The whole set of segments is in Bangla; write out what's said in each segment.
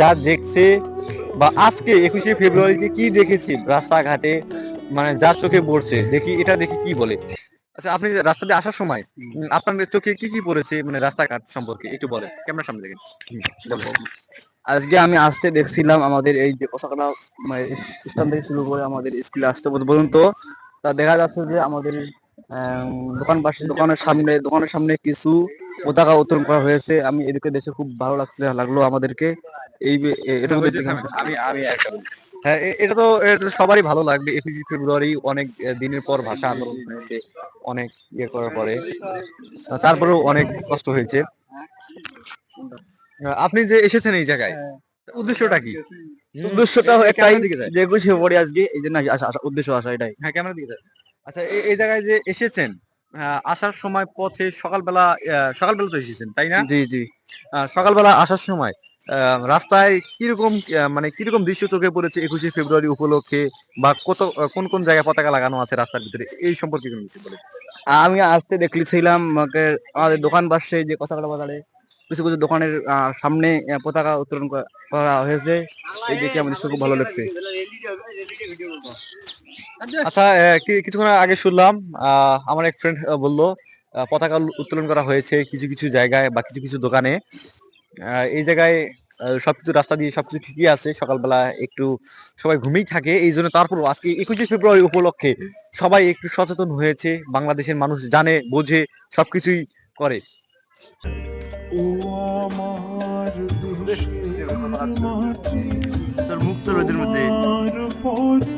যা দেখছে বা আজকে 21শে ফেব্রুয়ারিতে কি দেখেছি রাস্তাঘাটে, মানে যা চোখে পড়ছে দেখি, এটা দেখি কি বলে। আচ্ছা, আপনি রাস্তা দিয়ে আসার সময় আপনাদের চোখে কি কি পড়েছে, মানে রাস্তাঘাট সম্পর্কে একটু বলেন, ক্যামেরার সামনে দেখেন। বলেন। আজকে আমি আসতে দেখছিলাম আমাদের এই যে কোসাকাটা মানে স্থান থেকে শুরু করে আমাদের স্কুলে আসতে পর্যন্ত, তা দেখা যাচ্ছে যে আমাদের দোকানের সামনে কিছু পতাকা উত্তোলন করা হয়েছে। আমি এদিকে দেখে খুব ভালো লাগলো আমাদেরকে। এটাও ওই যে দেখতে থামেন, আমি একটা বলি। হ্যাঁ, এটা তো সবারই ভালো লাগবে। 21শে ফেব্রুয়ারি অনেক দিনের পর ভাষা আন্দোলন হয়েছে, অনেক ইয়ে করার পরে, তারপরেও অনেক কষ্ট হয়েছে। আপনি যে এসেছেন এই জায়গায়, উদ্দেশ্যটা কি? উদ্দেশ্যটা একটাই ক্যামেরার দিকে যায়। যে 21শে ফেব্রুয়ারি আজকে এই জন্য উদ্দেশ্য আসা এটাই। হ্যাঁ, ক্যামেরার দিকে যায়। আচ্ছা, এই জায়গায় যে এসেছেন, আসার সময় পথে সকালবেলা, সকালবেলা তো এসেছেন, তাই না? জি জি। সকালবেলা আসার সময় রাস্তায় কিরকম, মানে কিরকম দৃশ্য চোখে পড়েছে 21শে ফেব্রুয়ারি উপলক্ষে, বা কোন কোন জায়গায় পতাকা লাগানো আছে রাস্তার ভিতরে, এই সম্পর্কে কোনো কিছু বলেন। আমি আসতে দেখছিলাম আমাদের দোকান পাশে যে কসাকলা বাজারে কিছু কিছু দোকানের সামনে পতাকা উত্তোলন করা হয়েছে। এই দেখে আমার দৃশ্য খুব ভালো লাগছে। আচ্ছা, কিছুক্ষণ আগে শুনলাম, আমার এক ফ্রেন্ড বলল পতাকা উত্তোলন করা হয়েছে কিছু কিছু জায়গায় বা কিছু কিছু দোকানে। এই জায়গায় সবকিছু রাস্তা দিয়ে সবকিছু ঠিকই আছে, সকালবেলা একটু সবাই ঘুমিয়ে থাকে, এই জন্য তারপরও আজকে 21শে ফেব্রুয়ারি উপলক্ষে সবাই একটু সচেতন হয়েছে, বাংলাদেশের মানুষ জানে বোঝে সবকিছুই করে। ও আমার দেশের মাটি, তোর মুখ তো রোদের মধ্যে। তোমার পরে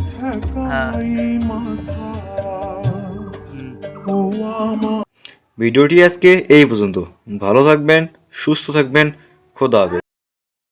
ঠেকাই মাথা। ও আমার ভিডিওটি আজকে এই পর্যন্ত। ভালো থাকবেন, সুস্থ থাকবেন, খোদা হাফেজ।